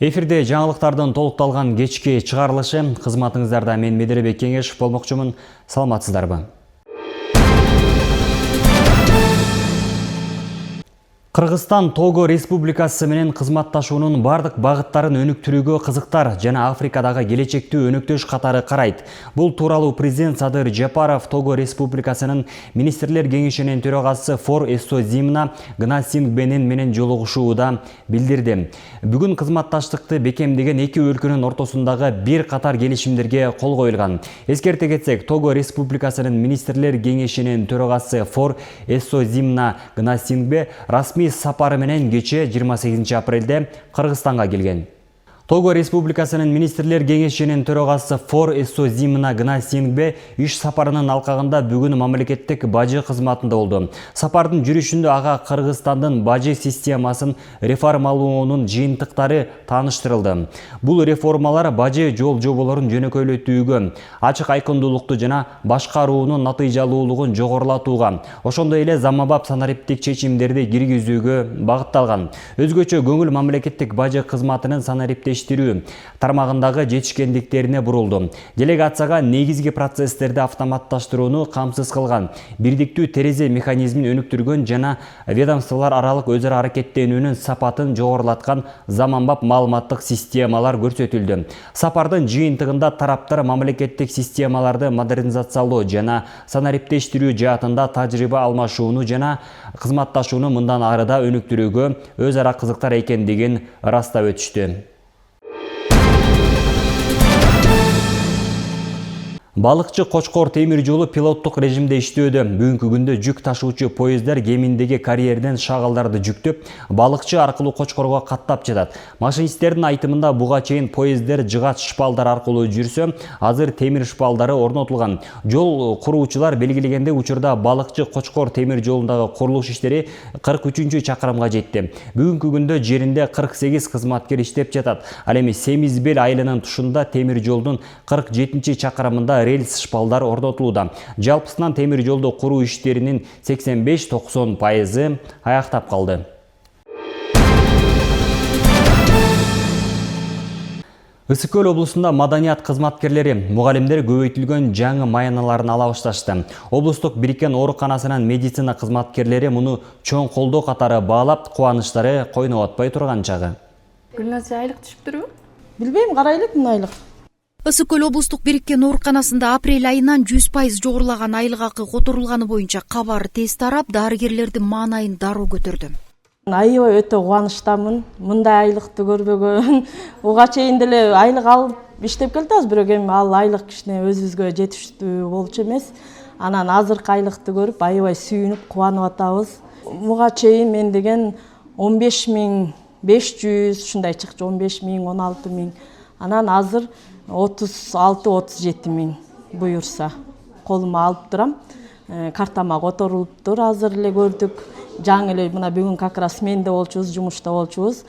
Эфирде жаңылыктардын толукталган кечки чыгарылышы. Кызматыңыздарда мен Медеребек Кеңеш болмокчумун. Саламатсыздарбы? Кыргызстан Того Республикасы менен кызматташуунун бардык багыттарын өнүктүрүүгө кызыктар жана Африкадагы келечектүү өнөктөш катары карайт. Бул тууралуу президент Садыр Жапаров Того Республикасынын министрлер кеңешинин төрагасы Фор Эссозимна Гнасингбенен менен жолугушууда билдирди. Бүгүн кызматташтыкты бекемдеген эки өлкөнүн ортосундагы бир катар келишимдерге кол коюлган. Эскерте кетсек, Того Республикасынын министрлер кеңешинин төрагасы Фор Эссозимна Гнасингбе расмий сапары менен кече 28 апрелде Кыргызстанга келген. Того Республикасынын министрлер кеңешинин төрагасы Фор Эссозимна Гнасингбе иш сапарынын алкагында бүгүн мамлекеттик бажы кызматында болду. Сапардын жүрүшүндө ага Кыргызстандын бажы системасын реформалоонун жыйынтыктары тааныштырылды. Бул реформалар бажы жол жоболорун жөнөкөйлөтүүгө, ачык айкындуулукту жана башкаруунун натыйжалуулугун жогорулатууга, ошондой эле заманбап санариптик чечимдерди киргизүүгө багытталган. Өзгөчө көңүл мамлекеттик бажы кызматынын санариптеш тармагындагы жетишкендиктерине бурулду. Делегацияга негизги процесстерди автоматташтырууну камсыз кылган, бирдиктүү терезе механизмин өнүктүргөн жана ведомстволор аралык өзара аракеттенүүнүн сапатын жогорулаткан заманбап маалыматтык системалар көрсөтүлдү. Сапардын жыйынтыгында тараптар мамлекеттик системаларды модернизациялоо жана санариптештирүү жаатында тажрыйба алмашууну жана кызматташууну мындан арыда өнүктүрүүгө өз ара кызыктар экендигин ырастап өтүштү. Балыкчы Кочкор темир жолу пилоттук режимде иштөөдө. Бүгүнкү күндө жүк ташуучу поездер кеминдеги карьерден шагалдарды жүктөп, балыкчы аркылуу Кочкорго каттап жатат. Машинисттердин айтымында буга чейин поездер жыгач шпалдар аркылуу жүрсө, азыр темир шпалдары орнотулган. Жол куруучулар белгилегендей учурда балыкчы Кочкор темир жолундагы курулуш иштери 43 чакырымга жетти. Бүгүнкү күндө жеринде 48 кызматкер иштеп жатат. Ал эми Семизбел айылынын тушунда темир жолдун 47 чакырымында рельс шпалдар орнотулууда. Жалпысынан темир жолду куруу иштеринин 85-90% аяктап калды. Ысык Көл облусунда маданият кызматкерлери, мугалимдер көбөйтүлгөн жаңы маяналарын ала башташты. Облустук бириккен ооруканасынын медицина кызматкерлери муну чоң колдоо катары баалап, кубанычтары койноп атпай турган чагы. Гүлназ, айлык түшүп турбу? Билбейм, карайлык мына айлык. Ысык Көл облустук бириккен ооруканасында апрель айынан 100% жогорулаган айлык акы которулганы боюнча кабар тез тарап, дарыгерлердин маанайын дароо көтөрдү. Аябай өтө кубанычтамын. Мындай айлыкты көрбөгөн. Уга чейин деле айлык алып иштеп келатабыз, бирок эми ал айлык кичине өзүбүзгө жетиштүү болчу эмес. Анан азыркы айлыкты көрүп аябай сүйүнүп, кубанып атабыз. Буга чейин мен деген 15.500 ушундай чыкчу, 15.000, 16.000. Анан азыр 36-37 миң буюрса колума алып турам. Картама которулуптур, азыр эле көрдүк. Жаңы эле мына бүгүн как раз менде болчубуз, жумушта болчубуз.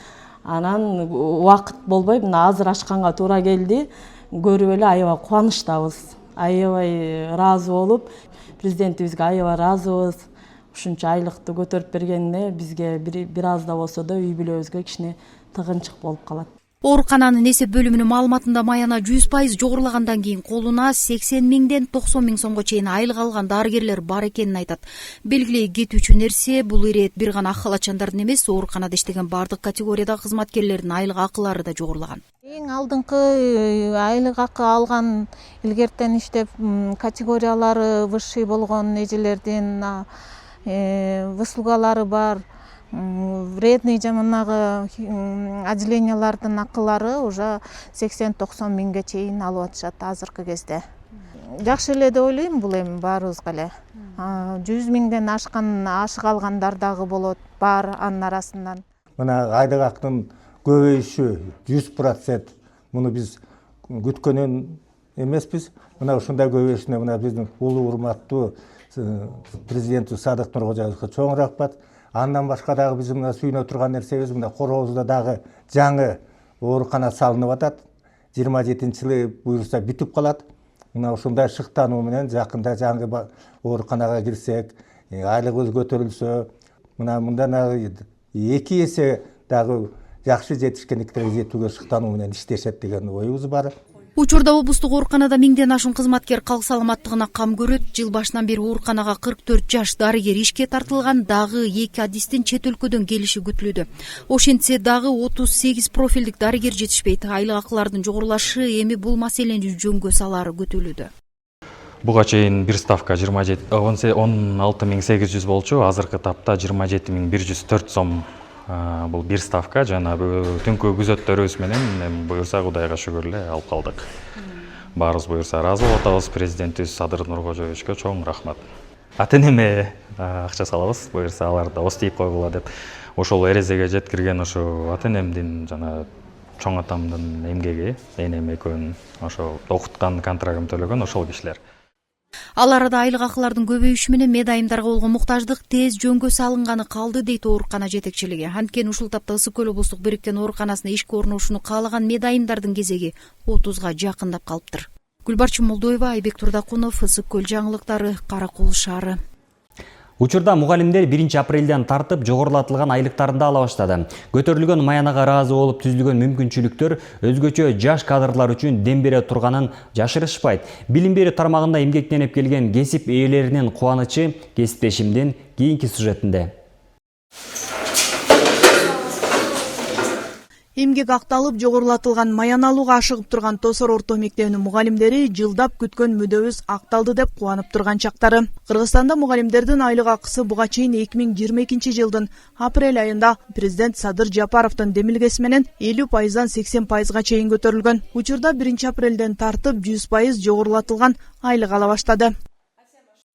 Анан убакыт болбой, мына азыр ачканга туура келди. Көрүп эле аябай кубанычтабыз. Аябай ыраазы болуп, президентибизге аябай ыраазыбыз. Ушунча айлыкты көтөрүп бергенине бизге бир аз да болсо да үй бүлөбүзгө кичине тыгынчык болуп калат. Оорукананын эсеп бөлүмүнүн маалыматында маяна 100% жогорулагандан кийин колуна 80 миңден 90 миң сомго чейин айлык алган дарыгерлер бар экенин айтат. Белгилей кетүүчү нерсе, бул ирет бир гана ак халачандардын эмес, ооруканада иштеген бардык категориядагы кызматкерлердин айлык акылары да жогорулаган. Эң алдыңкы айлык акы алган илгертен иштеп категориялары высший болгон эжелердин выслугалары бар. Вредный жаманагы отделениялардын акылары уже 80-90 миңге чейин алып атышат азыркы кезде. Жакшы эле деп ойлойм, бул эми баарыбызга эле. 100 миңден ашык алгандар дагы болот, бар анын арасынан. Мына айлык актын көбөйүшү 100%. Муну биз күткөнөн эмеспиз. Мына ушундай көбөйүшүнө мына биздин улуу урматтуу президентибиз Садык Нуркожоевго чоң рахмат. Андан башка дагы биз мына сүйүнө турган нерсебиз, мына Короозда дагы жаңы оорукана салынып атат. 27-жылы буюрса бүтүп калат. Мына ушундай шыктануу менен жакында жаңы ооруканага кирсек, айлыгыбыз көтөрүлсө, мына мындан 2 эсе дагы жакшы жетишкендиктерге жетүүгө шыктануу менен иштешет деген оюбуз бар. Учурда облустук ооруканада 1000ден ашуун кызматкер калк саламаттыгына кам көрөт. Жыл башынан бери ооруканага 44 жаш дарыгер ишке тартылган, дагы 2 адистин чет өлкөдөн келиши күтүлүүдө. Ошентсе дагы 38 профилдик дарыгер жетишпейт. Айлык акылардын жогорулашы эми бул маселени жөнгө салары күтүлүүдө. Буга чейин бир ставка 16800 болчу, азыркы тапта 27104 сом. Бул бир ставка жана түнкү күзөттөрүбүз менен буюрса Кудайга шүгүр эле алып калдык. Баарыбыз буюрса ыраазы болуп атабыз. Президентибиз Садыр Нуркожоевичке чоң рахмат. Ата-энеме акча салабыз, буюрса алар да остейип койгула деп. Ошол эрезеге жеткирген ошо ата-энемдин жана чоң атамдын эмгеги, энем экөөнүн ошо окуткан, контрагым төлөгөн ошол кишилер. Ал арада айлык акылардын көбөйүшү менен медайымдарга болгон муктаждык тез жөнгө салынганы калды дейт оорукана жетекчилиги. Анткени ушул тапта Ысык көл облустук бириктен ооруканасына ишке орношууну каалаган медайымдардын кезеги 30га жакындап калыптыр. Гүлбарчын Молдоева, Айбек Турдакунов, Ысык көл жаңылыктары, Каракол шаары. Учурда мугалимдер 1 апрелден тартып жогорулатылган айлыктарында ала баштады. Көтөрүлгөн маянага ыраазы болуп түзүлгөн мүмкүнчүлүктөр өзгөчө жаш кадрлар үчүн дем бере турганын жашырышпайт. Билим берүү тармагында эмгектенип келген кесип ээлеринин кубанычы кесиптешимдин кийинки сюжетинде. Эмгек акталып жогорулатылган маян алууга ашыгып турган Тосор орто мектебинин мугалимдери жылдап күткөн мүдөбүз акталды деп кубанып турган чактары. Кыргызстанда мугалимдердин айлык акысы буга чейин 2022 жылдын апрель айында президент Садыр Жапаровдун демилгеси менен 50%дан 80%га чейин көтөрүлгөн. Учурда 1 апрелден тартып 100% жогорулатылган айлык ала баштады.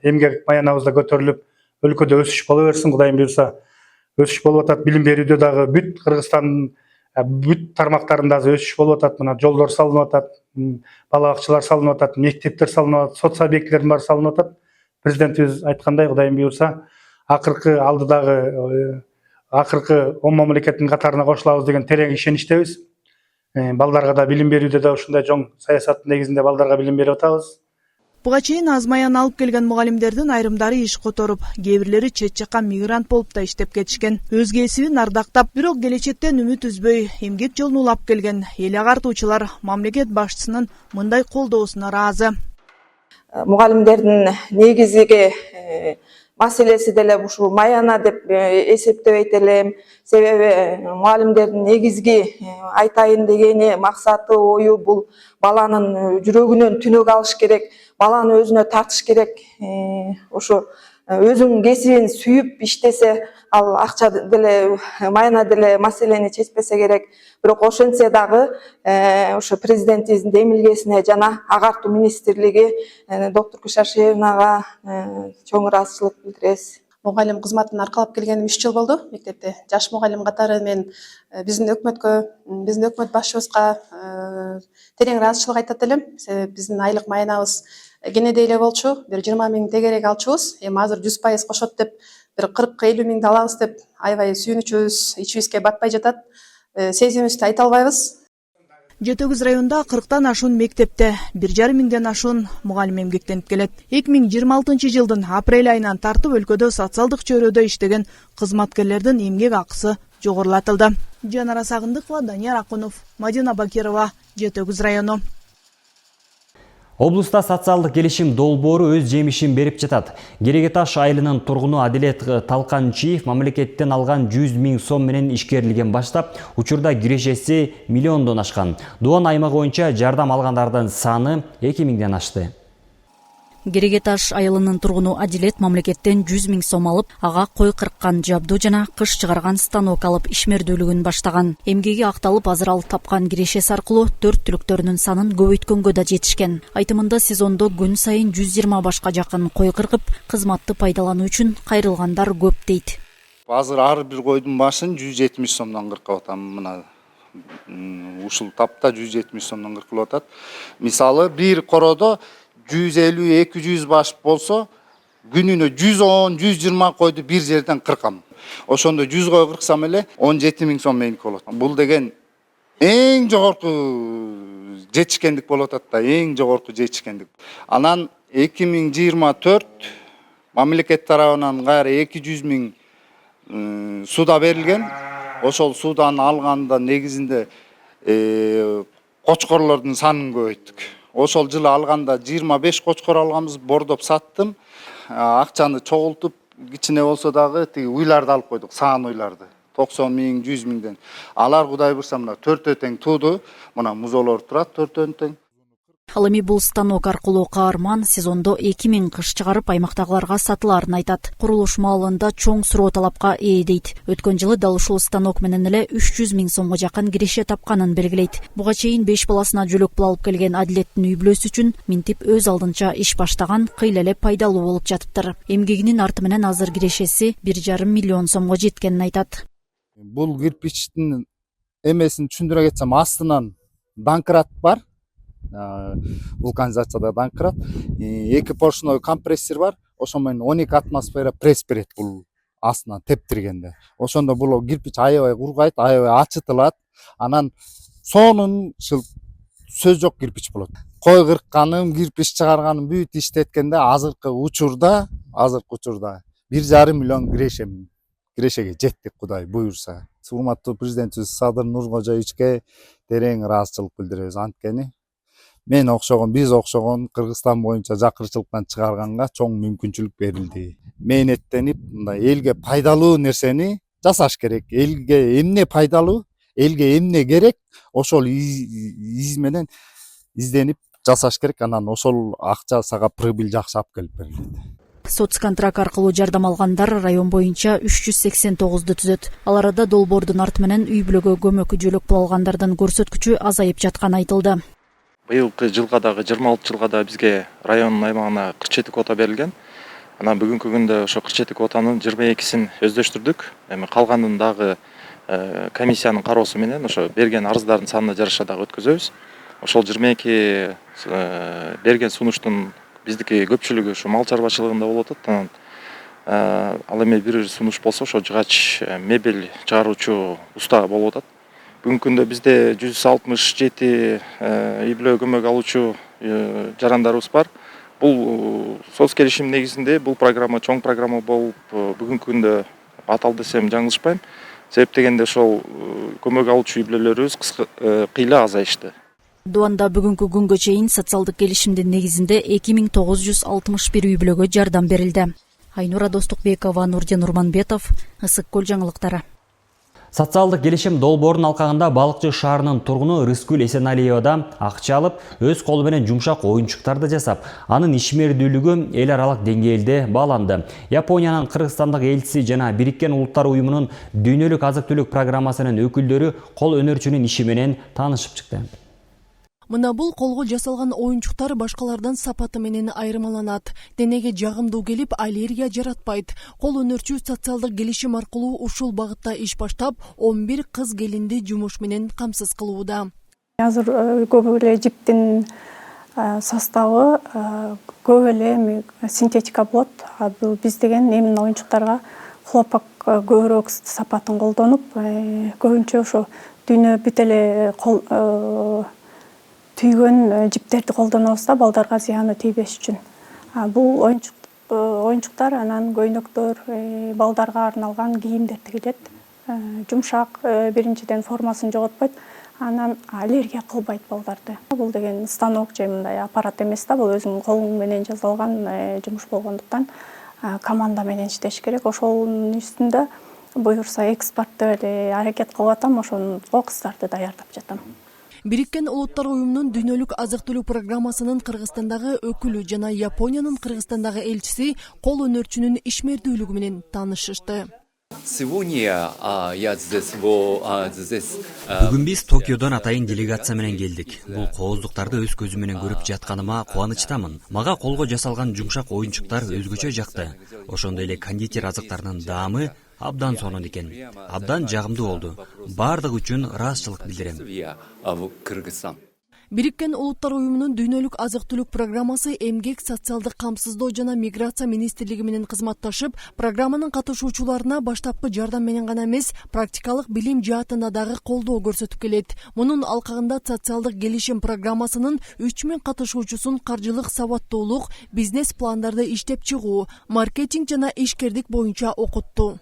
Эмгек маянабызда көтөрүлүп, өлкөдө өсүш боло берсин, Кудайым буйрса. Өсүш болуп атат, билим берүүдө дагы бүт Кыргызстандын бүт тармактарында өсүш болуп атат. Мына жолдор салынып атат, бала бакчалар салынып атат, мектептер салынып атат, соц объектилердин баары салынып атат. Президентибиз айткандай, Кудайым буйрса, акыркы алдыдагы акыркы 10 мамлекеттин катарына кошулабыз деген терең ишеничтебиз. Балдарга да билим берүүдө да ушундай жоң саясаттын негизинде балдарга билим берип атабыз. Буга чейин аз маян алып келген мугалимдердин айрымдары иш которуп, кээ бирлери чет жакка мигрант болуп да иштеп кетишкен. Өз кесибин ардактап, бирок келечектен үмүт үзбөй эмгек жолун улап келген эл агартуучулар мамлекет башчысынын мындай колдоосуна ыраазы. Мугалимдердин негизги маселеси деле ушул маяна деп эсептебейт элем. Себеби мугалимдердин негизги айтайын дегени максаты, ою бул баланын жүрөгүнөн түнөк алыш керек, баланы өзүнө тартыш керек. Ошо өзүнүн кесибин сүйүп иштесе, ал акча деле, маяна деле маселени чечпесе керек. Бирок ошентсе дагы ошо президентибиздин демилгесине жана агартуу министрлиги доктор Кышашевнага чоң ыраазычылык билдиребиз. Мугалим кызматын аркалап келгеним 3 жыл болду мектепте. Жаш мугалим катары мен биздин өкмөт башчыбызга терең ыраазычылык айтат элем. Себеби биздин айлык маянабыз кенеде эле болчу, бир 20 000 тегерек алчубуз. Эми азыр 100% кошот деп, бир 40-50 миңди алабыз деп аябай сүйүнүчүбүз ичибизге батпай жатат. Сезимибизди айта албайбыз. Жети Өгүз районунда 40тан ашуун мектепте 1,5 миңден ашуун мугалим эмгектенип келет. 2026 жылдын апрель айынан тартып өлкөдө социалдык чөйрөдө иштеген кызматкерлердин эмгек акысы жогорулатылды. Жанара Сагындыкова, Данияр Акунов, Мадина Бакирова, Жети Өгүз району. Облуста социалдык келишим долбоору өз жемишин берип жатат. Керегеташ айылынын тургуну Адилет Талканчиев мамлекеттен алган 100 000 сом менен ишкерлигин баштап, учурда кирешеси миллиондон ашкан. Дуан аймагы боюнча жардам алгандардын саны 2000ден ашты. Керегеташ айылынын тургуну Адилет мамлекеттен 100 000 сом алып, ага кой кырккан жабдуу жана кыш чыгарган станок алып ишмердүүлүгүн баштаган. Эмгеги акталып, азыр ал тапкан кирешеси аркылуу 4 түлүктөрүнүн санын көбөйткөнгө да жетишкен. Айтымында сезондо күн сайын 120 башка жакын кой кыркып, кызматты пайдалануу үчүн кайрылгандар көп дейт. Азыр ар бир койдун башын 170 сомдон кыркып атам. Мына ушул тапта 170 сомдон кыркылып атат. Мисалы бир коrodо 150-200 баш болсо, күнүнө 110-120 койду бир жерден кыркам. Ошондо 100 кой кырксам эле 17 000 сом меники болот. Бул деген эң жогорку жетишкендик болот да, эң жогорку жетишкендик. Анан 2024 мамлекет тарабынан кайра 200 000 суда берилген. ошол суудан алганда негизинде кочкорлордун санын көбөйттүк. Ошол жылы алганда 25 кочкор алганбыз, бордоп саттым. Акчаны чогултуп, кичине болсо дагы тиги уйларды алып койдук, саан уйларды. 90 миң, 100 миңден. Алар Кудай бурса мына 4 тең тууду. Мына музоолор турат 4 тең. Ал эми бул станок аркылуу каарман сезондо 2000 кыш чыгарып аймактагыларга сатыларын айтат. Курулуш маалында чоң суроо талапка ээ дейт. Өткөн жылы дал ушул станок менен эле 300 миң сомго жакын киреше тапканын белгилейт. Буга чейин 5 баласына жөлөк пул алып келген Адилеттин үй бүлөсү үчүн минтип өз алдынча иш баштаган кыйла эле пайдалуу болуп жатыптыр. Эмгегинин арты менен азыр кирешеси 1,5 миллион сомго жеткенин айтат. Бул кирпичтин эмесин түшүндүрө кетсем, астынан данкрат бар. Вулканизацияда данкрат. 2 поршневой компрессор бар. Ошо менен 12 атмосфера пресс берет бул астынан тептиргенде. Ошондо бул кирпич аябай кургайт, аябай ачытылат. Анан сонун сөз жок кирпич болот. Кой кыркканым, кирпич чыгарганым бүт иштеткенде азыркы учурда 1,5 миллион кирешеге жеттик, Кудай буйрса. Урматтуу президентибиз Садыр Нуркожоевичке терең ыраазычылык билдиребиз. Анткени биз окшогон Кыргызстан боюнча жакырчылыктан чыгарганга чоң мүмкүнчүлүк берилди. Мээнеттенип, мындай элге пайдалуу нерсени жасаш керек. Элге эмне пайдалуу, элге эмне керек, ошол из менен изденип жасаш керек. Анан ошол акча сага прибыль жакшы алып келип берилет. Соцконтракт аркылуу жардам алгандар район боюнча 389ду түзөт. Ал арада долбоордун арты менен үй бүлөгө көмөк жөлөк пул алгандардын көрсөткүчү азайып жатканы айтылды. Быйылкы жылга дагы 26 жылга да бизге районун аймагына 47 квота берилген. Анан бүгүнкү күндө ошо 47 квотанын 22син өздөштүрдүк. Эми калганын дагы комиссиянын кароосу менен ошо берген арыздардын санына жараша дагы өткөзөбүз. Ошол 22 берген сунуштун биздики көпчүлүгү ошо мал чарбачылыгында болуп атат. Анан ал эми бир сунуш болсо ошо жыгач мебель чыгаруучу уста болуп атат. Бүгүнкү күндө бизде 167 үй бүлө көмөк алуучу жарандарыбыз бар. Бул соц келишим негизинде бул программа чоң программа болуп бүгүнкү күндө аталды десем жаңылышпайм. Себеп дегенде ошол көмөк алуучу үй бүлөлөрүбүз кыйла азайышты. Дуанда бүгүнкү күнгө чейин социалдык келишимдин негизинде 2961 үй бүлөгө жардам берилди. Айнура Достукбекова, Нурден Урманбетов, Ысык Көл жаңылыктары. Социалдык келишим долбоорунун алкагында Балыкчы шаарынын тургуну Рыскүл Эсеналиева акча алып, өз колу менен жумшак оюнчуктарды жасап, анын ишмердүүлүгү эл аралык деңгээлде бааланды. Япониянын Кыргызстандагы элчиси жана Бириккен Улуттар уюмунун дүйнөлүк азык-түлүк программасынын өкүлдөрү кол өнөрчүнүн иши менен таанышып чыкты. Мына бул колго жасалган оюнчуктар башкалардан сапаты менен айырмаланат. Денеге жагымдуу келип, аллергия жаратпайт. Кол өнөрчү социалдык келишим аркылуу ушул багытта иш баштап, 11 кыз келинди жумуш менен камсыз кылууда. Азыр көп эле жиптин составы көп эле синтетика болот. Бул биз деген эмне оюнчуктарга хлопок көбүрөөк сапатын колдонуп, көбүнчө ошо дүйнө бүт эле түйгөн жиптерди колдонобуз да, балдарга зыяны тийбеш үчүн. Бул оюнчуктар анан көйнөктөр, балдарга арналган кийимдер тигилет. Жумшак, биринчиден формасын жоготпойт, анан аллергия кылбайт балдарды. Бул деген станок же мындай аппарат эмес да, бул өзүң колуң менен жасалган жумуш болгондуктан команда менен иштеш керек. Ошонун үстүндө буюрса экспорттоо эле аракет кылып атам, ошого кыздарды даярдап жатам. Бириккен Улуттар уюмунун дүйнөлүк азык-түлүк программасынын Кыргызстандагы өкүлү жана Япониянын Кыргызстандагы элчиси кол өнөрчүнүн ишмердүүлүгү менен таанышышты. Бүгүн биз Токиодон атайын делегация менен келдик. Бул кооздуктарды өз көзүм менен көрүп жатканыма кубанычтамын. Мага колго жасалган жумшак оюнчуктар өзгөчө жакты. Ошондой эле кондитер азыктарынын даамы абдан сонун экен. Абдан жагымдуу болду. Бардыгы үчүн ыраазычылык билдирем. Бириккен Улуттар уюмунун дүйнөлүк азык-түлүк программасы эмгек, социалдык камсыздоо жана миграция министрлиги менен кызматташып, программанын катышуучуларына баштапкы жардам менен гана эмес, практикалык билим жаатында дагы колдоо көрсөтүп келет. Мунун алкагында социалдык келишим программасынын 3000 катышуучусун каржылык сабаттуулук, бизнес пландарды иштеп чыгуу, маркетинг жана ишкердик боюнча окутту.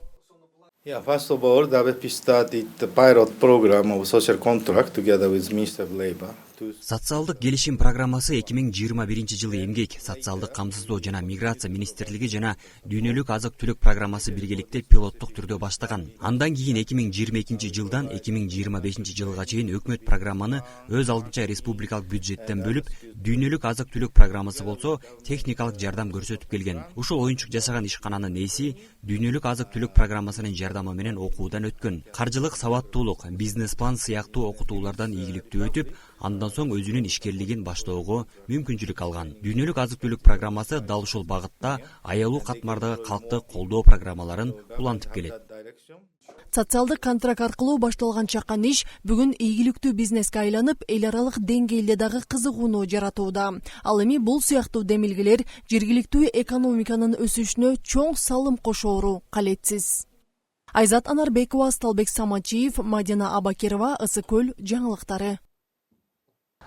Yeah, first of all, WFP started the pilot program of social contract together with Minister of Labor. Социалдык келишим программасы 2021 жылы эмгек, социалдык камсыздоо жана миграция министрлиги жана дүйнөлүк азык түлүк программасы биргеликте пилоттук түрдө баштаган. Андан кийин 2022 жылдан 2025 жылга чейин өкмөт программаны өз алдынча республикалык бюджеттен бөлүп, дүйнөлүк азык түлүк программасы болсо техникалык жардам көрсөтүп келген. Ушул оюнчук жасаган ишкананын ээси дүйнөлүк азык түлүк программасынын жардамы менен окуудан өткөн. Каржылык сабаттуулук, бизнес план сыяктуу окутуулардан ийгиликтүү өтүп, андан соң өзүнүн ишкерлигин баштоого мүмкүнчүлүк алган. Дүйнөлүк азык түлүк программасы дал ушул багытта аялуу катмардагы калкты колдоо программаларын улантып келет. Социалдык контракт аркылуу башталган чакан иш бүгүн ийгиликтүү бизнеске айланып, эл аралык деңгээлде дагы кызыгууну жаратууда. Ал эми бул сыяктуу демилгелер жергиликтүү экономиканын өсүшүнө чоң салым кошоору калетсиз. Айзат Анарбекова, Сталбек Самачиев, Мадина Абакирова, Ысык көл жаңылыктары.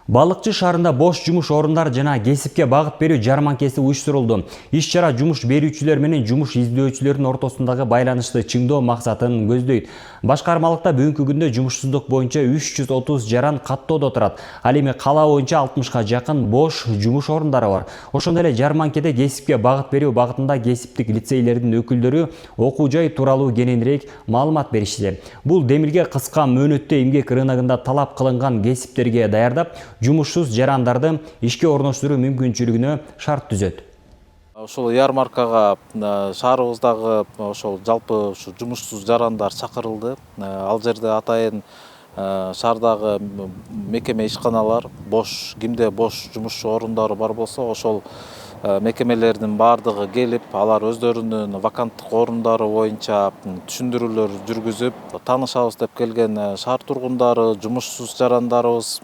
Балыкчы шаарында бош жумуш орундары жана кесипке багыт берүү жарманкеси уюштурулду. Иш-чара жумуш берүүчүлөр менен жумуш издөөчүлөрдүн ортосундагы байланышты чыңдоо максатын көздөйт. Башкармалыкта бүгүнкү күндө жумушсуздук боюнча 330 жаран каттоодо турат. Ал эми кала боюнча 60га жакын бош жумуш орундары бар. Ошондой эле жарманкеде кесипке багыт берүү багытында кесиптик лицейлердин өкүлдөрү окуу жай тууралуу кененирээк маалымат беришти. Бул демилге кыска мөөнөттө эмгек рыногунда талап кылынган кесиптерге даярдап, жумушсуз жарандарды ишке орноштуруу мүмкүнчүлүгүнө шарт түзөт. Ошол ярмаркага шаарыбыздагы ошол жалпы жумушсуз жарандар чакырылды. Ал жерде атайын шаардагы мекеме ишканалар кимде бош жумуш орундары бар болсо, ошол мекемелердин баардыгы келип, алар өздөрүнүн ваканттык орундары боюнча түшүндүрүүлөр жүргүзүп, таанышабыз деп келген шаар тургундары, жумушсуз жарандарыбыз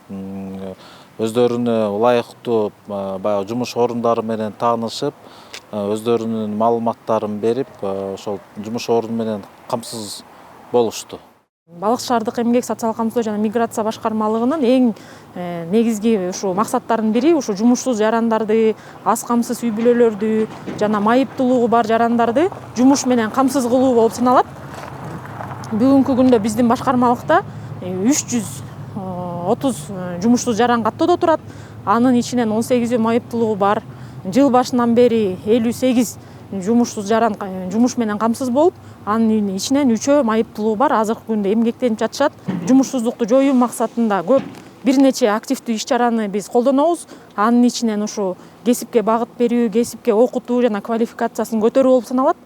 өздөрүнө ылайыктуу баягы жумуш орундары менен таанышып, өздөрүнүн маалыматтарын берип, ошол жумуш орун менен камсыз болушту. Балык шаардык эмгек социалдык камсыздоо жана миграция башкармалыгынын эң негизги ушу максаттарынын бири ушу жумушсуз жарандарды, аз камсыз үй бүлөлөрдү жана майыптуулугу бар жарандарды жумуш менен камсыз кылуу болуп саналат. Бүгүнкү күндө биздин башкармалыкта 330 жумушсуз жаран каттоодо турат. Анын ичинен 18 майыптуулугу бар. Жыл башынан бери 58 жумушсуз жаран жумуш менен камсыз болуп, анын ичинен 3 майыптуулугу бар. Азыркы күндө эмгектенип жатышат. Жумушсуздукту жоюу максатында көп бир нече активдүү иш-чараны биз колдонобуз. Анын ичинен ушу кесипке багыт берүү, кесипке окутуу жана квалификациясын көтөрүү болуп саналат.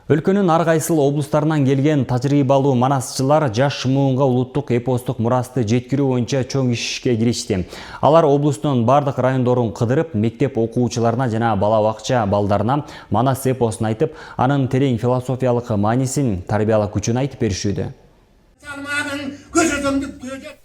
Өлкөнүн ар кайсыл облустарынан келген тажрыйбалуу манасчылар жаш муунга улуттук эпостук мурасты жеткирүү боюнча чоң ишке киришти. Алар облустун бардык райондорун кыдырып, мектеп окуучуларына жана бала бакча балдарына манас эпосун айтып, анын терең философиялык маанисин, тарбиялык күчүн айтып беришүүдө.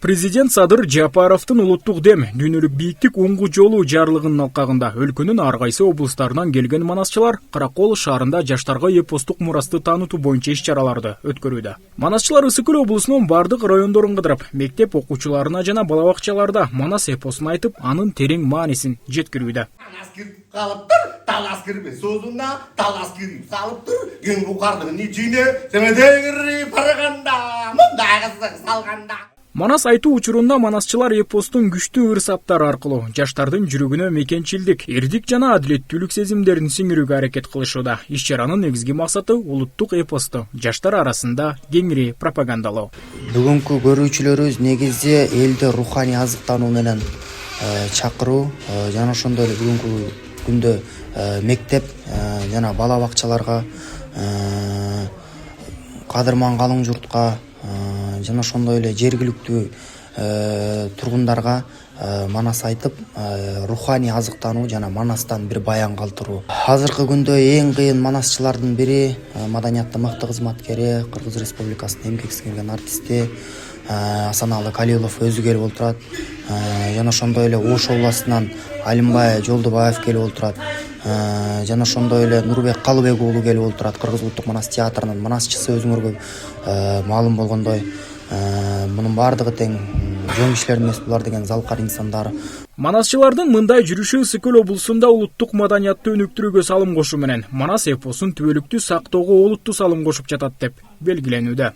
Президент Садыр Жапаровдун улуттук дем дүйнөлүк бийиктик уңгу жолу жарлыгынын алкагында өлкөнүн ар кайсы облустарынан келген манасчылар Каракол шаарында жаштарга эпостук мурасты таанытуу боюнча иш-чараларды өткөрүүдө. Манасчылар Ысык көл облусунун бардык райондорун кыдырып, мектеп окуучуларына жана бала бакчаларда манас эпосун айтып, анын терең маанисин жеткирүүдө. Талас кирбе сөзүнө талас кирип салып тур, ген букардын ичине семедегири параганда, мындай кызык салганда. Манас айтуу учурунда манасчылар эпостун күчтүү ырсаптары аркылуу жаштардын жүрөгүнө мекенчилдик, эрдик жана адилеттүүлүк сезимдерин сиңирүүгө аракет кылышууда. Иш-чаранын негизги максаты улуттук эпосту жаштар арасында кеңири пропагандалоо. Бүгүнкү көрүүчүлөрүбүз негизи элди руханий азыктануу менен чакыруу, жана ошондой эле бүгүнкү күндө мектеп жана бала бакчаларга, кадырман калың журтка жана ошондой эле жергиликтүү тургундарга манас айтып, руханий азыктануу жана манастан бир баян калтыруу. Азыркы күндө эң кыйын манасчылардын бири маданиятта мыкты кызматкери, Кыргыз Республикасынын эмгек сиңирген артисти Асаналы Калилов өзү келип олтурат. Жана ошондой эле Ош областынан Алимбай Жолдубаев келип олтурат. Жана ошондой эле Нурбек Калыбек уулу келип олтурат. Кыргыз улуттук манас театрынын манасчысы өзүңөргө маалым болгондой. Мунун баардыгы тең жөн кишилер эмес булар деген залкар инсандар. Манасчылардын мындай жүрүшү Ысык-Көл облусунда улуттук маданиятты өнүктүрүүгө салым кошуу менен Манас эпосун түбөлүктүү сактоого олуттуу салым кошуп жатат деп белгиленүүдө.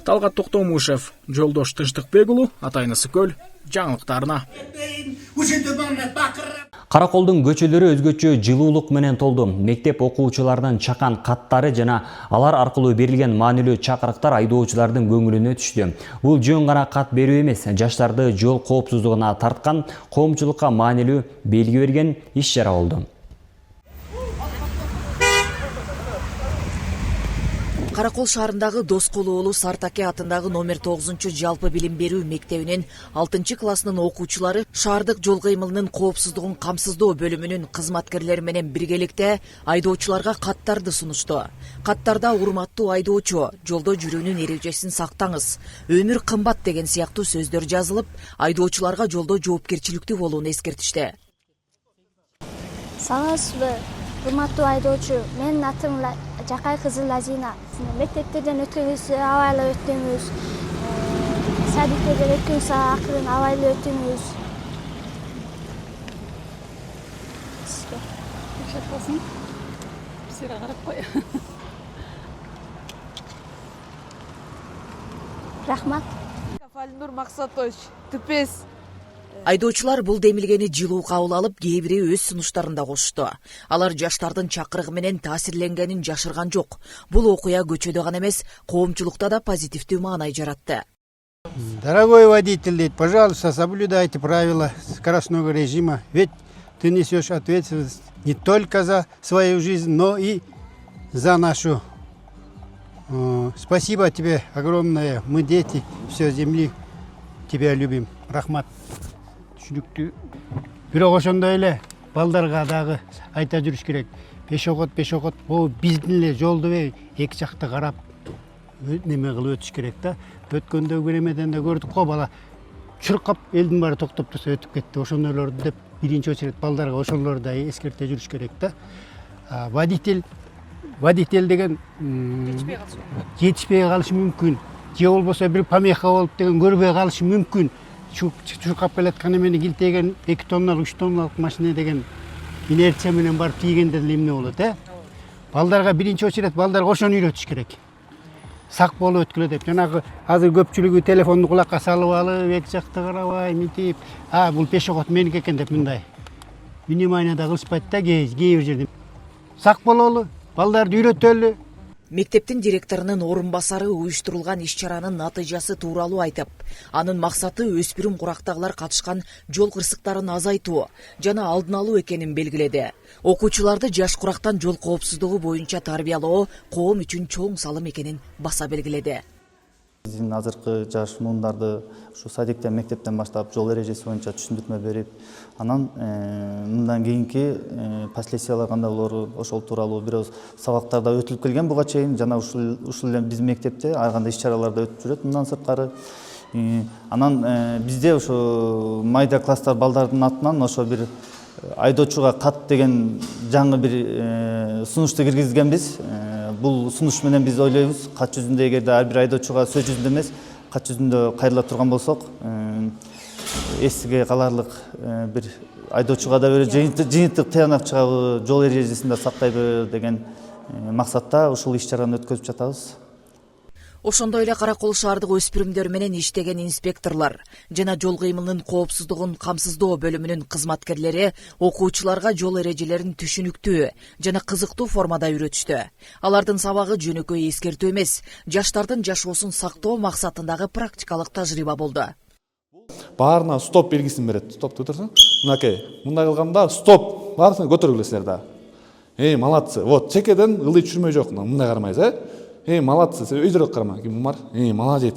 Талгат Токтомушев, Жолдош Тынчтыкбек уулу, Атайын Ысык-Көл жаңылыктарына. Караколдун көчөлөрү өзгөчө жылуулук менен толду. Мектеп окуучуларынын чакан каттары жана алар аркылуу берилген маанилүү чакырыктар айдоочулардын көңүлүнө түштү. Бул жөн гана кат берүү эмес, жаштарды жол коопсуздугуна тарткан, коомчулукка маанилүү белги берген иш-чара болду. Каракол шаарындагы Доскол уулу Сартаке атындагы номер 9 жалпы билим берүү мектебинин 6 классынын окуучулары шаардык жол кыймылынын коопсуздугун камсыздоо бөлүмүнүн кызматкерлери менен биргеликте айдоочуларга каттарды сунушту. Каттарда урматтуу айдоочу, жолдо жүрүүнүн эрежесин сактаңыз, өмүр кымбат деген сыяктуу сөздөр жазылып, айдоочуларга жолдо жоопкерчиликтүү болууну эскертишти. Саламатсызбы, урматтуу айдоочу, менин атым Жакай кызы Лазина. Мектептерден өткөнүбүз абайлы өттүңүз. Садиктерден өткөнүбүз акырын абайлы өттүңүз. Сизге рахмат болсун. Сизге карап кой. Рахмат. Кафалнур Максатович, Түпес. Айдоочулар бул демилгени жылуу кабыл алып, кээ бири өз сунуштарында кошту. Алар жаштардын чакырыгы менен таасирленгенин жашырган жок. Бул окуя көчөдө гана эмес, коомчулукта да позитивдүү маанай жаратты. Дорогой водитель, пожалуйста, соблюдайте правила скоростного режима, ведь ты несешь ответственность не только за свою жизнь, но и за нашу. Спасибо тебе огромное, мы дети, все земли, тебя любим. Рахмат. Түшүнүктүү. Бирок ошондой эле балдарга дагы айта жүрүш керек. Пешоход, бул биздин эле жолду эки жакты карап неме кылып өтүш керек да. Өткөндө көремеден да көрдүк го, бала чуркап элдин баары токтоп турса өтүп кетти. Ошондойлорду деп биринчи очередь балдарга ошолорду да эскерте жүрүш керек да. Водитель деген жетишпей калышы мүмкүн. Же болбосо бир помеха болуп деген көрбөй калышы мүмкүн. Чуркап келаткан эмени килтеген 2 тонналык 3 тонналык машина деген инерция менен барып тийгенде деле эмне болот, Балдарга биринчи очередь балдарга ошону үйрөтүш керек. Сак болуп өткүлө деп. Жанагы азыр көпчүлүгү телефонду кулакка салып алып, эки жакты карабай, мынтип, бул пешоход меники экен деп мындай. Внимание да кылышпайт да кээ бир жерде. Сак бололу, балдарды үйрөтөлү. Мектептин директорунун орун басары уюштурулган иш-чаранын натыйжасы тууралуу айтып, анын максаты өспүрүм курактагылар катышкан жол кырсыктарын азайтуу жана алдын алуу экенин белгиледи. Окуучуларды жаш курактан жол коопсуздугу боюнча тарбиялоо коом үчүн чоң салым экенин баса белгиледи. Биздин азыркы жаш муундарды ушу садиктен, мектептен баштап жол эрежеси боюнча түшүндүрмө берип, анан мындан кийинки последствиялар кандай болору ошол тууралуу бир оз сабактарда өтүлүп келген буга чейин, жана ушул эле биздин мектепте ар кандай иш-чараларда өтүп жүрөт мындан сырткары. Анан бизде ошо майда класстар балдардын атынан ошо бир айдоочуга кат деген жаңы бир сунушту киргизгенбиз. Бул сунуш менен биз ойлойбуз, кат жүзүндө эгерде ар бир айдоочуга сөз жүзүндө эмес, кат жүзүндө кайрыла турган болсок, эсиге каларлык бир айдоочуга да бир жыйынтык тыянак чыгабы, жол эрежесин да сактайбы деген максатта ушул иш-чараны өткөзүп жатабыз. Ошондой эле Каракол шаардык өспүрүмдөр менен иштеген инспекторлор жана жол кыймылынын коопсуздугун камсыздоо бөлүмүнүн кызматкерлери окуучуларга жол эрежелерин түшүнүктүү жана кызыктуу формада үйрөтүштү. Алардын сабагы жөнөкөй эскертүү эмес, жаштардын жашоосун сактоо максатындагы практикалык тажрыйба болду. Баарына стоп белгисин берет. Стоп турсаң, мынакей, мындай кылганда стоп, баарысын көтөргүлөсүлөр да. Молодцы. Вот чекеден ылдый түшүрмөй жок, мындай карамайсыз, молодцы, сен өйдөрөк карама, ким бар? Молодец.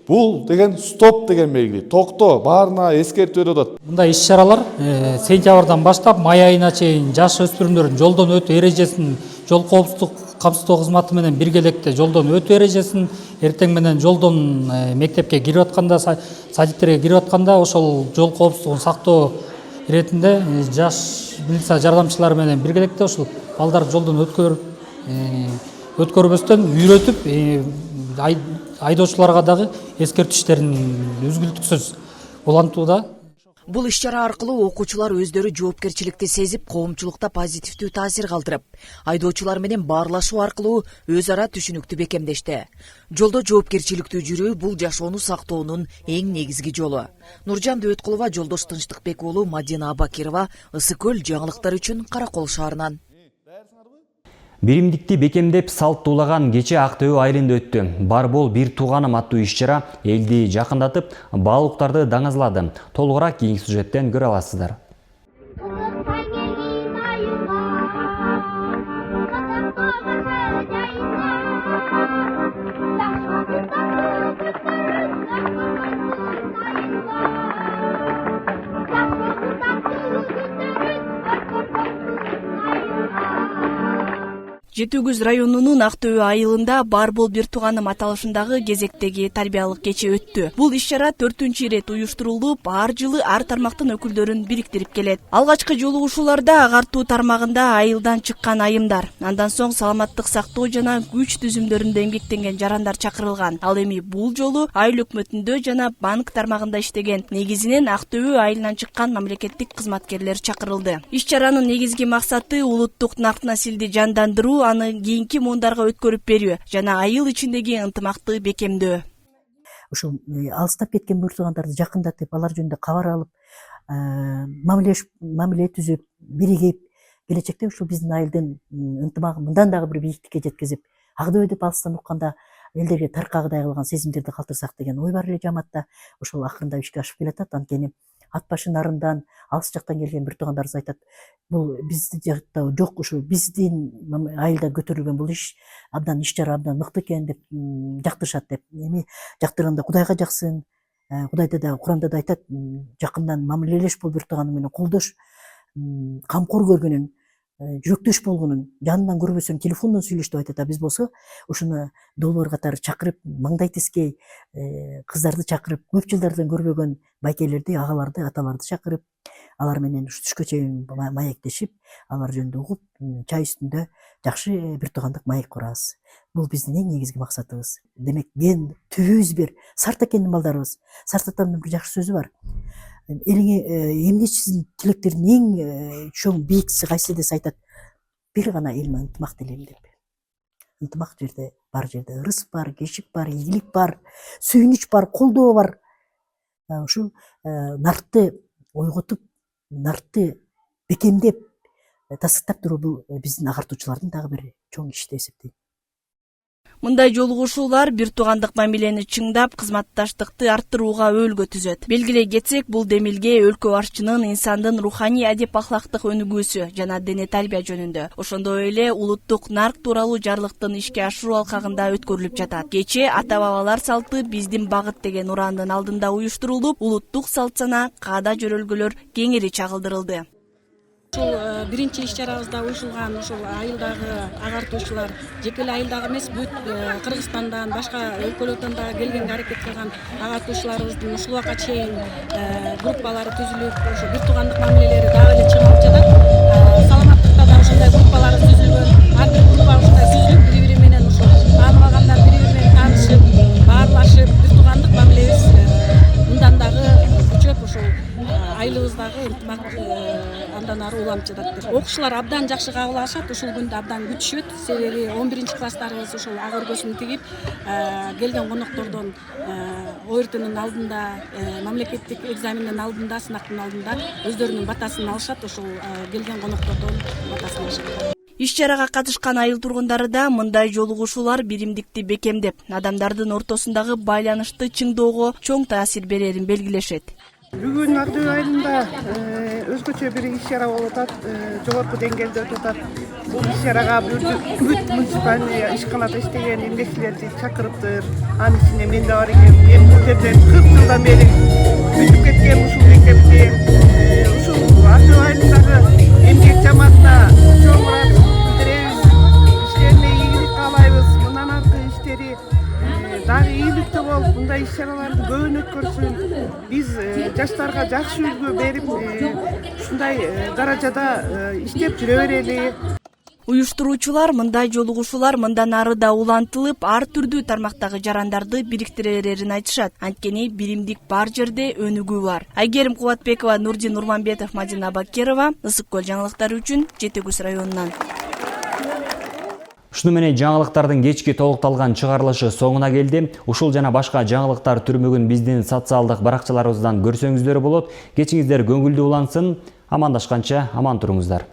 Бул деген стоп деген белги. Токто, баарына эскертүү берет. Мындай иш-чаралар сентябрдан баштап май айына чейин жаш өспүрүмдөрдүн жолдон өтүү эрежесин, жол коопсуздук камсыздоо кызматы менен биргеликте жолдон өтүү эрежесин, эртең менен жолдон мектепке кирип атканда, садиктерге кирип атканда ошол жол коопсуздугун сактоо иретинде жаш милиция жардамчылары менен биргеликте ошол балдар жолдон өткөрбөстөн үйрөтүп, айдоочуларга дагы эскертиштерин үзгүлтүксүз улантууда. Бул иш-чара аркылуу окуучулар өздөрү жоопкерчиликти сезип, коомчулукта позитивдүү таасир калтырып, айдоочулар менен баарлашуу аркылуу өз ара түшүнүктү бекемдешти. Жолдо жоопкерчиликтүү жүрүү бул жашоону сактоонун эң негизги жолу. Нуржан Дөөткулова, Жолдош Тынчтыкбек уулу, Мадина Абакирова, Ысык көл жаңылыктар үчүн Каракол шаарынан. Биримдикти бекемдеп салттуулаган кече Актөө айылында өттү. Бар бол бир тууганым аттуу иш-чара элди жакындатып, баалуулуктарды даңазлады. Толугураак кийинки сюжеттен көрө аласыздар. Жети Күз районунун Актөө айылында бар бол бир тууганым аталышындагы кезектеги тарбиялык кече өттү. Бул иш-чара 4-чү ирет уюштурулуп, ар жылы ар тармактын өкүлдөрүн бириктирип келет. Алгачкы жолугушууларда агартуу тармагында айылдан чыккан айымдар, андан соң саламаттык сактоо жана күч түзүмдөрүндө эмгектенген жарандар чакырылган. Ал эми бул жолу айыл өкмөтүндө жана банк тармагында иштеген, негизинен Актөө айылынан чыккан мамлекеттик кызматкерлер чакырылды. Иш-чаранын негизги максаты улуттук нарк насилди жандандыруу, аны кийинки муундарга өткөрүп берүү жана айыл ичиндеги ынтымакты бекемдөө. Ушул алыстап кеткен бир туугандарды жакындатып, алар жөнүндө кабар алып, мамиле түзүп, биригип, келечекте ушул биздин айылдын ынтымагын мындан дагы бир бийиктикке жеткизип, Агдөө деп алыстан укканда элдерге таркагыдай кылган сезимдерди калтырсак деген ой бар эле жамаатта. Ошол акырында ишке ашып келатат. Анткени ат башы нарындан, алыс жактан келген бир туугандарыбыз айтат, бул биздин жакта жок, ушу биздин айылда көтөрүлгөн бул абдан иш-чара абдан мыкты экен деп жактырышат деп. Эми жактырганда Кудайга жаксын, Кудайда да Куранда да айтат, жакындан мамилелеш бол бир тууганың менен, колдош, камкор көргөнүң, жүрөктөш болгонун, жанынан көрбөсөң телефондон сүйлөш деп айтат. Биз болсо ушуну долбоор катары чакырып, маңдай тискей кыздарды чакырып, көп жылдардан көрбөгөн байкелерди, агаларды, аталарды чакырып, алар менен түшкө чейин маектешип, алар жөнүндө угуп, чай үстүндө жакшы бир туугандык маек курабыз. Бул биздин эң негизги максатыбыз. Демек, мен түбүбүз бир. Сарт экендин балдарыбыз. Сарт атамдын бир жакшы сөзү бар. Эмне сиздин тилектердин эң чоң бийикси кайсы десе айтат, бир гана эл менен ынтымак тилейм деп. Ынтымак жерде, бар жерде ырыс бар, кечик бар, ийгилик бар, сүйүнүч бар, колдоо бар. Ушул нартты ойготуп, нартты бекемдеп, тастыктап туруу бул биздин агартуучулардын дагы бир чоң иши деп эсептейм. Мындай жолугушуулар бир туугандык мамилени чыңдап, кызматташтыкты арттырууга өөлгө түзөт. Белгилей кетсек, бул демилге өлкө башчынын инсандын руханий адеп ахлактык өнүгүүсү жана дене тарбия жөнүндө, ошондой эле улуттук нарк тууралуу жарлыктын ишке ашыруу алкагында өткөрүлүп жатат. Кече ата-бабалар салты биздин багыт деген урандын алдында уюштурулуп, улуттук салт сана, каада жөрөлгөлөр кеңири чагылдырылды. Ушул биринчи иш-чарабызда уюшулган ушул айылдагы агартуучулар жеке эле айылдагы эмес, бүт Кыргызстандан, башка өлкөлөрдөн да келгенге аракет кылган агартуучуларыбыздын ушул убакка чейин группалары түзүлүп, ошо бир туугандык мамилелери дагы эле чыңалып жатат. Саламаттыкта да ушундай группалар түзүлгөн. Ар бир группа ушундай түзүлүп, бири-бири менен ушул тааныбагандар бири-бири менен таанышып, баарлашып, бир туугандык мамилебиз мындан дагы күчөп, ушул айылыбыздагы ынтымак андан ары уланып жатат. Окуучулар абдан жакшы кабыл алышат, ушул күндү абдан күтүшөт. Себеби 11-чи класстарыбыз ушул ак өргөсүн тигип, келген коноктордон ОРТнын алдында, мамлекеттик экзамендин алдында, сынактын алдында өздөрүнүн батасын алышат, ушул келген коноктордон батасын алышат. Иш-чарага катышкан айыл тургундары да мындай жолугушуулар биримдикти бекемдеп, адамдардын ортосундагы байланышты чыңдоого чоң таасир берерин белгилешет. Бүгүн Агдөө айылында өзгөчө бир иш-чара болуп атат, жогорку деңгээлде өтүп атат. Бул иш-чарага бүт муниципальный ишканада иштеген эмгекчилерди чакырыптыр. Анын ичинде мен да бар экенмин. Мен бул жерден 40 жылдан бери бүтүп кеткен ушул мектепти, ушул Агдөө айылындагы эмгек жамаатына чоң ыраазычылык билдиребиз. Иштерине ийгилик каалайбыз. Мындан аркы иштери дагы ийгиликтүү болуп, мындай иш-чараларды көбүн өткөрсүн. Биз жаштарга жакшы үлгү берип, ушундай даражада иштеп жүрө берели. Уюштуруучулар мындай жолугушуулар мындан ары да улантылып, ар түрдүү тармактагы жарандарды бириктире берерин айтышат. Анткени биримдик бар жерде өнүгүү бар. Айгерим Кубатбекова, Нурдин Нурманбетов, Мадина Бакирова, Ысык көл жаңылыктары үчүн Жети Көз районунан. Ушуну менен жаңылыктардын кечки толукталган чыгарылышы соңуна келди. Ушул жана башка жаңылыктар түрмөгүн биздин социалдык баракчаларыбыздан көрсөңүздөр болот. Кечиңиздер көңүлдүү улансын. Амандашканча аман туруңуздар.